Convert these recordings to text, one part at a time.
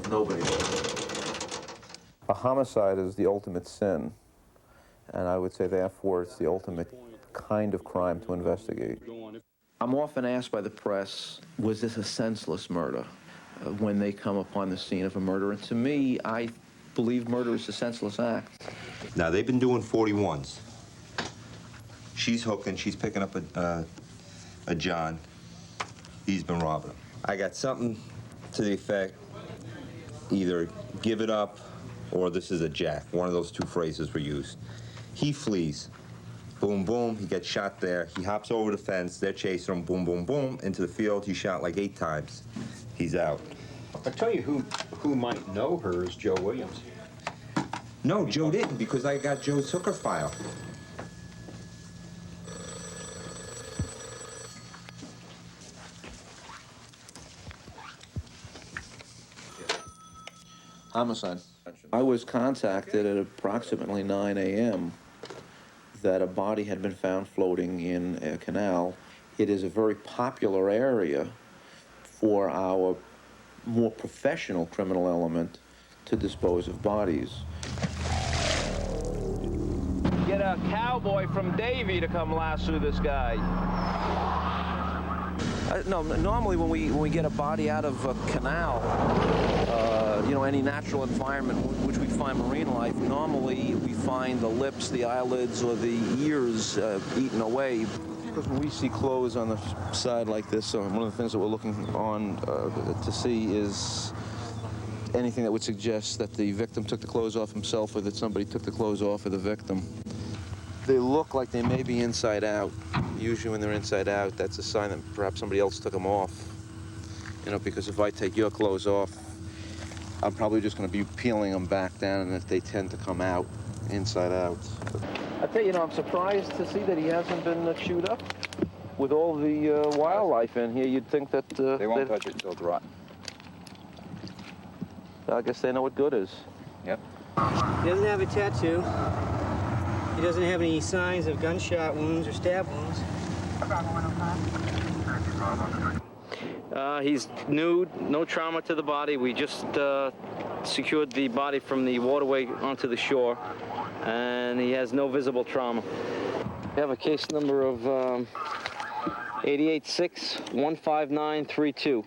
Nobody knows. A homicide is the ultimate sin, and I would say, therefore, it's the ultimate kind of crime to investigate. I'm often asked by the press, was this a senseless murder? When they come upon the scene of a murder, and to me, I believe murder is a senseless act. Now, they've been doing 41s. She's hooking, she's picking up a John. He's been robbing him. I got something to the effect, either give it up or this is a jack. One of those two phrases were used. He flees. Boom, boom, he gets shot there. He hops over the fence, they're chasing him, boom, boom, boom, into the field. He's shot like 8 times. He's out. I'll tell you who might know her is Joe Williams. No, Joe didn't, because I got Joe's hooker file. Homicide. I was contacted at approximately 9 a.m. that a body had been found floating in a canal. It is a very popular area for our more professional criminal element to dispose of bodies. Get a cowboy from Davie to come lasso this guy. No, normally when we get a body out of a canal, you know, any natural environment which we find marine life, normally we find the lips, the eyelids, or the ears eaten away. Because when we see clothes on the side like this, one of the things that we're looking on to see is anything that would suggest that the victim took the clothes off himself or that somebody took the clothes off of the victim. They look like they may be inside out. Usually when they're inside out, that's a sign that perhaps somebody else took them off. You know, because if I take your clothes off, I'm probably just going to be peeling them back down, and they tend to come out, inside out. I tell you, I'm surprised to see that he hasn't been chewed up. With all the wildlife in here, you'd think that... They won't touch it until it's rotten. I guess they know what good is. Yep. He doesn't have a tattoo. He doesn't have any signs of gunshot wounds or stab wounds. He's nude, no trauma to the body. We just secured the body from the waterway onto the shore, and he has no visible trauma. We have a case number of 886-15932.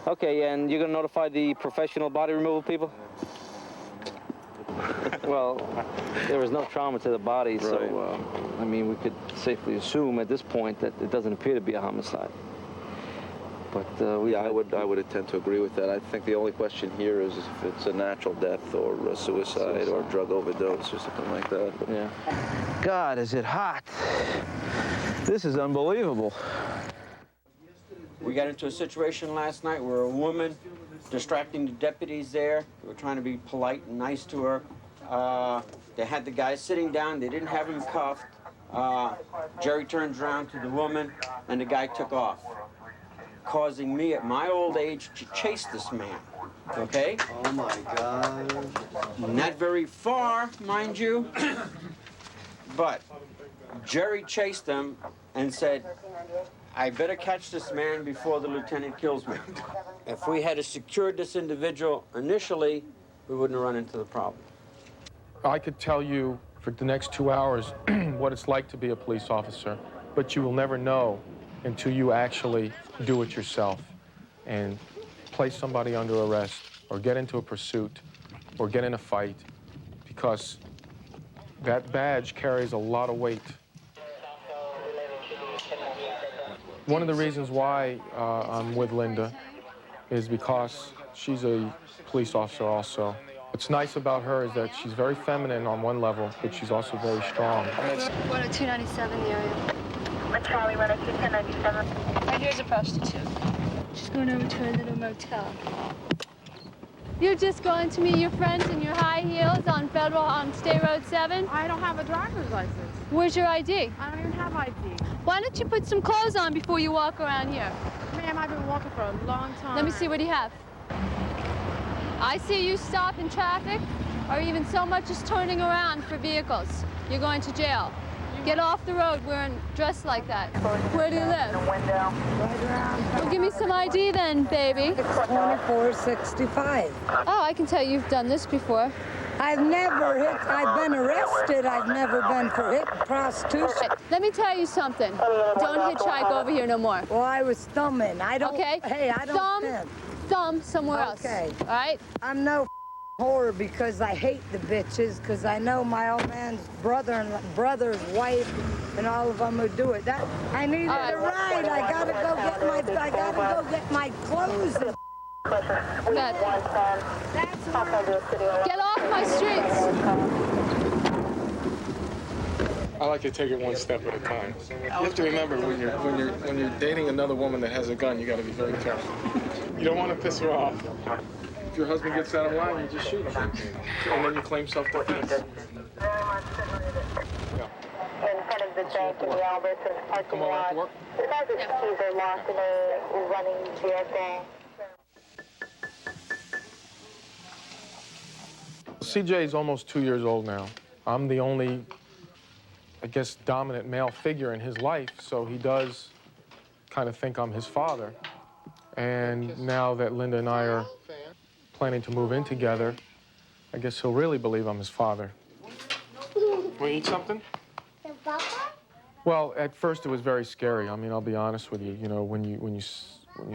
Okay, and you're going to notify the professional body removal people? Well, there was no trauma to the body, so, I mean, we could safely assume at this point that it doesn't appear to be a homicide. But yeah, I would tend to agree with that. I think the only question here is if it's a natural death or a suicide or drug overdose or something like that. But, yeah. God, is it hot? This is unbelievable. We got into a situation last night where a woman distracting the deputies there. They were trying to be polite and nice to her. They had the guy sitting down. They didn't have him cuffed. Jerry turns around to the woman, and the guy took off, causing me at my old age to chase this man, okay? Oh my God. Not very far, mind you, but Jerry chased him and said, I better catch this man before the lieutenant kills me. If we had secured this individual initially, we wouldn't have run into the problem. I could tell you for the next 2 hours what it's like to be a police officer, but you will never know until you actually do it yourself and place somebody under arrest or get into a pursuit or get in a fight, because that badge carries a lot of weight. One of the reasons why I'm with Linda is because she's a police officer also. What's nice about her is that she's very feminine on one level, but she's also very strong. 10297 the area. Charlie, 10297. Right here's a prostitute. She's going over to a little motel. You're just going to meet your friends in your high heels on State Road 7? I don't have a driver's license. Where's your ID? I don't even have ID. Why don't you put some clothes on before you walk around here? Ma'am, I've been walking for a long time. Let me see what you have. I see you stop in traffic or even so much as turning around for vehicles. You're going to jail. You Get off the road wearing dressed like that. Where do you live? Well, give me some ID then, baby. 2465. Oh, I can tell you've done this before. I've never hit, I've been arrested. I've never been for hit prostitution. Let me tell you something. Don't hitchhike over here no more. Well, I was thumbing. I don't, Okay? hey, I don't Thumb somewhere else. Okay. All right? I'm no whore because I hate the bitches, because I know my old man's brother's wife and all of them would do it. That I needed a ride. I gotta go get my clothes. Get off my streets. I like to take it one step at a time. You have to remember when you're dating another woman that has a gun, you got to be very careful. You don't want to piss her off. If your husband gets out of line, you just shoot him, and then you claim self-defense. In front of the bank in the Albertsons parking lot. The guy's keys are lost in a running vehicle. CJ is almost 2 years old now. I'm the only, I guess, dominant male figure in his life, so he does kind of think I'm his father. And now that Linda and I are planning to move in together, I guess he'll really believe I'm his father. Want to eat something? Well, at first it was very scary. I mean, I'll be honest with you. You know, when you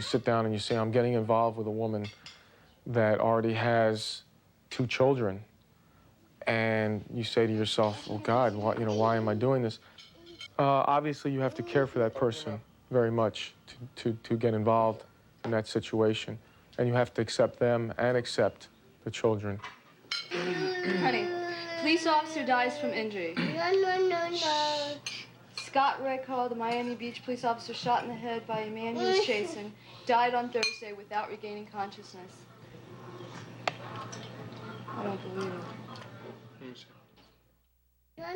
sit down and you say, I'm getting involved with a woman that already has 2 children, and you say to yourself, oh God, why am I doing this? Obviously, you have to care for that person very much to get involved in that situation. And you have to accept them and accept the children. Honey, police officer dies from injury. No. Scott Recall, the Miami Beach police officer shot in the head by a man he was chasing, died on Thursday without regaining consciousness. I don't believe it. No.